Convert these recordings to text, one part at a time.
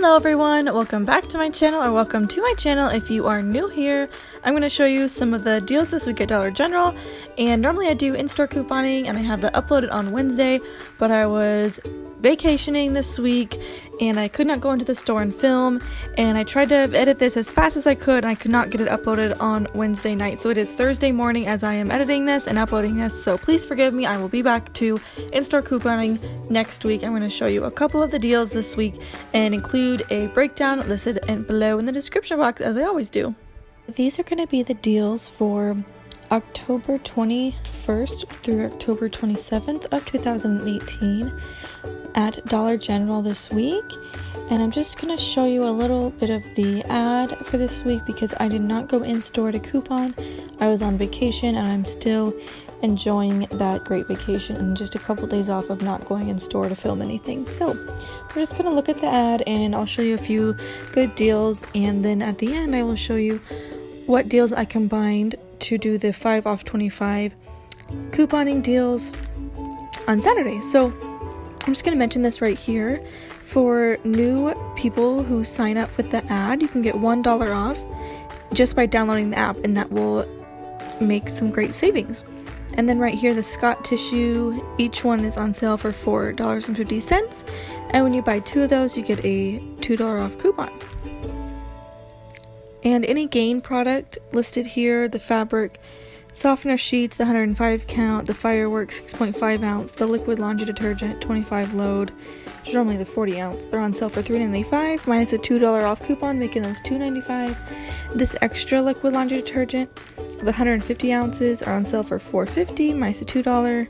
Hello everyone, welcome back to my channel, or welcome to my channel if you are new here. I'm going to show you some of the deals this week at Dollar General, and normally I do in-store couponing and I have that uploaded on Wednesday, but I was vacationing this week and I could not go into the store and film, and I tried to edit this as fast as I could and I could not get it uploaded on Wednesday night. So it is Thursday morning as I am editing this and uploading this, so please forgive me. I will be back to in-store couponing next week. I'm going to show you a couple of the deals this week and include a breakdown listed below in the description box as I always do. These are going to be the deals for October 21st through October 27th of 2018 at Dollar General this week, and I'm just going to show you a little bit of the ad for this week because I did not go in store to coupon. I was on vacation and I'm still enjoying that great vacation and just a couple days off of not going in store to film anything. So we're just going to look at the ad and I'll show you a few good deals, and then at the end I will show you what deals I combined to do the 5 off 25 couponing deals on Saturday. So I'm just going to mention this right here. For new people who sign up with the ad, you can get $1 off just by downloading the app, and that will make some great savings. And then right here, the Scott tissue, each one is on sale for $4.50, and when you buy 2 of those you get a $2 off coupon. And any Gain product listed here, the fabric softener sheets, the 105 count, the fireworks 6.5 ounce, the liquid laundry detergent 25 load, which is normally the 40 ounce. They're on sale for $3.95 minus a $2 off coupon, making those $2.95. This extra liquid laundry detergent, the 150 ounces, are on sale for $4.50 minus a $2.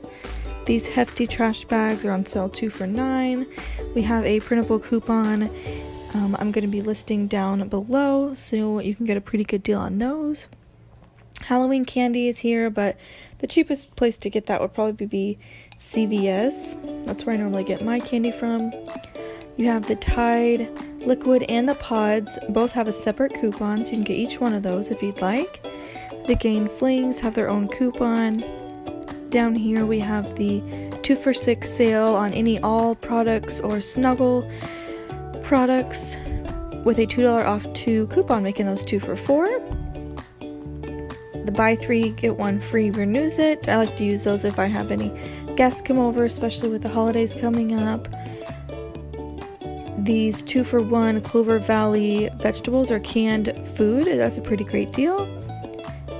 These hefty trash bags are on sale 2 for $9. We have a printable coupon. I'm going to be listing down below so you can get a pretty good deal on those. Halloween candy is here, but the cheapest place to get that would probably be CVS. That's where I normally get my candy from. You have the Tide liquid and the pods. Both have a separate coupon, so you can get each one of those if you'd like. The Gain flings have their own coupon. Down here we have the 2 for $6 sale on any all products or Snuggle products with a $2 off 2 coupon, making those 2 for $4. The buy 3 get 1 free renews it. I like to use those if I have any guests come over, especially with the holidays coming up. These 2 for $1 Clover Valley vegetables or canned food. That's a pretty great deal.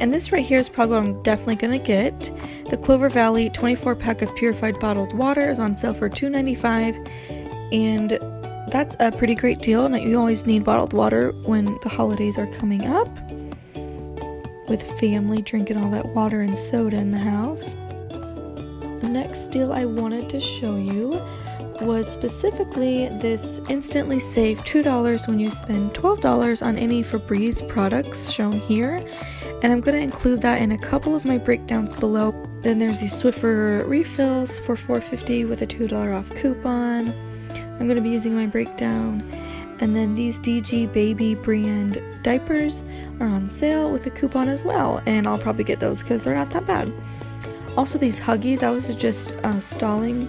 And this right here is probably what I'm definitely going to get. The Clover Valley 24 pack of purified bottled water is on sale for $2.95, and that's a pretty great deal. And you always need bottled water when the holidays are coming up, with family drinking all that water and soda in the house. The next deal I wanted to show you was specifically this instantly save $2 when you spend $12 on any Febreze products shown here, and I'm going to include that in a couple of my breakdowns below. Then there's these Swiffer refills for $4.50 with a $2 off coupon. I'm going to be using my breakdown. And then these DG Baby brand diapers are on sale with a coupon as well, and I'll probably get those because they're not that bad. Also these Huggies, I was just stalling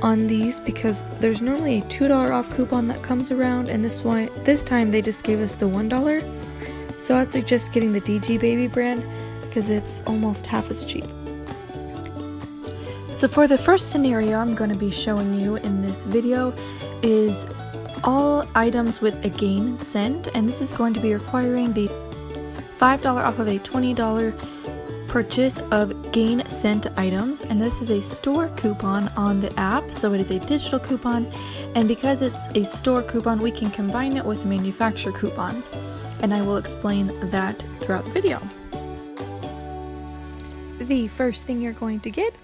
on these because there's normally a $2 off coupon that comes around, and this time they just gave us the $1. So I'd suggest getting the DG Baby brand because it's almost half as cheap. So for the first scenario I'm going to be showing you in this video is all items with a Gain scent, and this is going to be requiring the $5 off of a $20 purchase of Gain scent items, and this is a store coupon on the app, so it is a digital coupon, and because it's a store coupon we can combine it with manufacturer coupons, and I will explain that throughout the video. The first thing you're going to get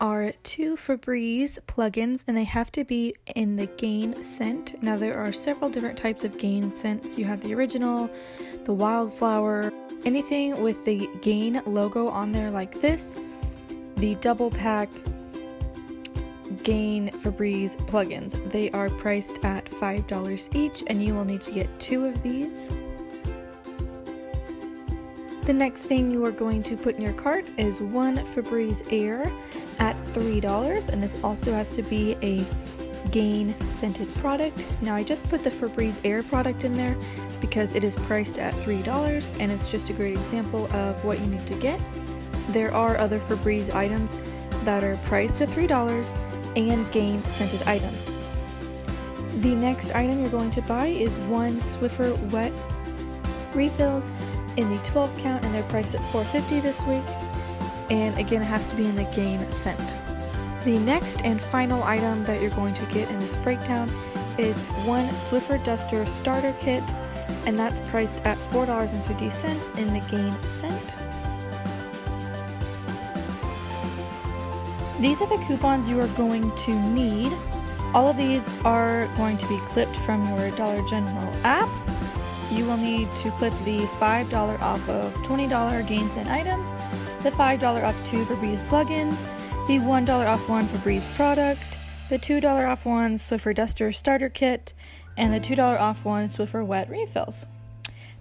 are 2 Febreze plugins, and they have to be in the Gain scent. Now there are several different types of Gain scents. You have the original, the wildflower, anything with the Gain logo on there like this. The double pack Gain Febreze plugins. They are priced at $5 each, and you will need to get 2 of these. The next thing you are going to put in your cart is 1 Febreze Air at $3, and this also has to be a Gain scented product. Now I just put the Febreze Air product in there because it is priced at $3 and it's just a great example of what you need to get. There are other Febreze items that are priced at $3 and Gain scented item. The next item you're going to buy is one Swiffer wet refills in the 12 count, and they're priced at $4.50 this week, and again it has to be in the Gain scent. The next and final item that you're going to get in this breakdown is one Swiffer Duster starter kit, and that's priced at $4.50 in the Gain scent. These are the coupons you are going to need. All of these are going to be clipped from your Dollar General app. You will need to clip the $5 off of $20 Gain scent items, the $5 off 2 Febreze plugins, the $1 off 1 Febreze product, the $2 off 1 Swiffer Duster starter kit, and the $2 off 1 Swiffer wet refills.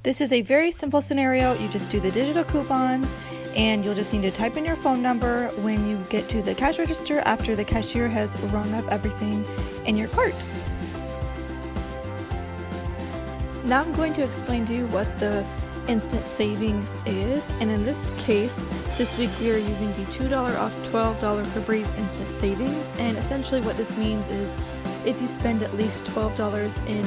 This is a very simple scenario. You just do the digital coupons, and you'll just need to type in your phone number when you get to the cash register after the cashier has rung up everything in your cart. Now I'm going to explain to you what the instant savings is, and in this case, this week we are using the $2 off $12 Febreze instant savings, and essentially what this means is if you spend at least $12 in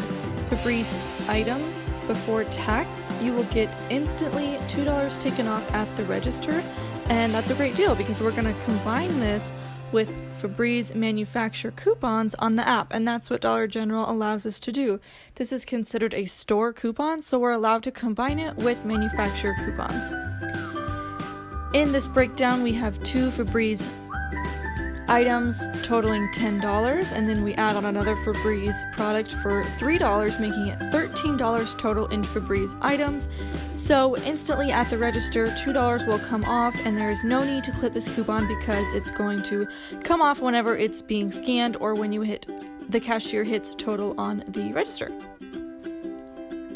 Febreze items before tax, you will get instantly $2 taken off at the register, and that's a great deal because we're going to combine this with Febreze manufacturer coupons on the app, and that's what Dollar General allows us to do. This is considered a store coupon, so we're allowed to combine it with manufacturer coupons. In this breakdown, we have 2 Febreze items totaling $10, and then we add on another Febreze product for $3, making it $13 total in Febreze items. So instantly at the register, $2 will come off, and there is no need to clip this coupon because it's going to come off whenever it's being scanned or when the cashier hits total on the register.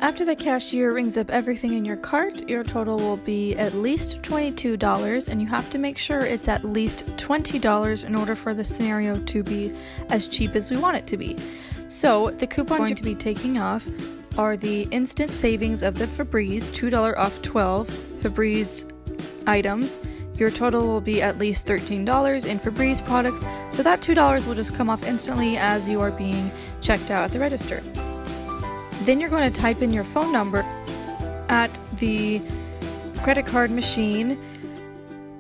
After the cashier rings up everything in your cart, your total will be at least $22, and you have to make sure it's at least $20 in order for the scenario to be as cheap as we want it to be. So the coupons you're going to be taking off are the instant savings of the Febreze, $2 off 12 Febreze items. Your total will be at least $13 in Febreze products, so that $2 will just come off instantly as you are being checked out at the register. Then you're going to type in your phone number at the credit card machine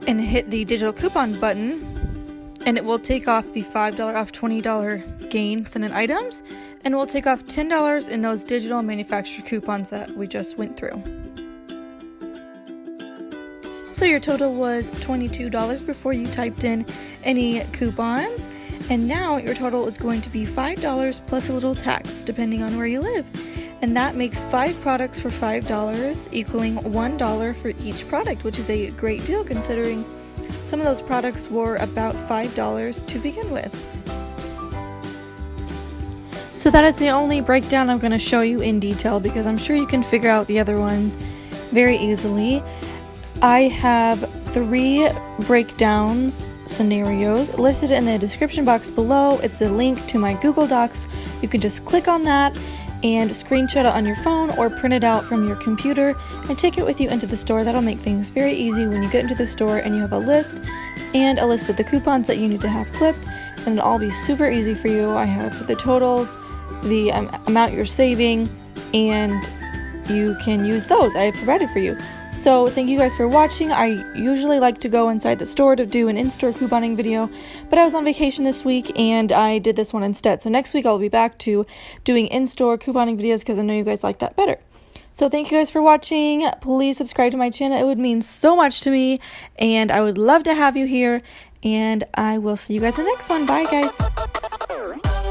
and hit the digital coupon button, and it will take off the $5 off $20 Gain scented items, and we'll take off $10 in those digital manufacturer coupons that we just went through. So your total was $22 before you typed in any coupons, and now your total is going to be $5 plus a little tax depending on where you live, and that makes 5 products for $5 equaling $1 for each product, which is a great deal considering some of those products were about $5 to begin with. So that is the only breakdown I'm going to show you in detail because I'm sure you can figure out the other ones very easily. I have 3 breakdowns scenarios listed in the description box below. It's a link to my Google Docs. You can just click on that and screenshot it on your phone or print it out from your computer and take it with you into the store. That'll make things very easy when you get into the store and you have a list and a list of the coupons that you need to have clipped, and it'll all be super easy for you. I have the totals, the amount you're saving, and you can use those I have provided for you. So thank you guys for watching. I usually like to go inside the store to do an in-store couponing video, but I was on vacation this week and I did this one instead. So next week I'll be back to doing in-store couponing videos because I know you guys like that better. So thank you guys for watching. Please subscribe to my channel. It would mean so much to me and I would love to have you here, and I will see you guys in the next one. Bye guys.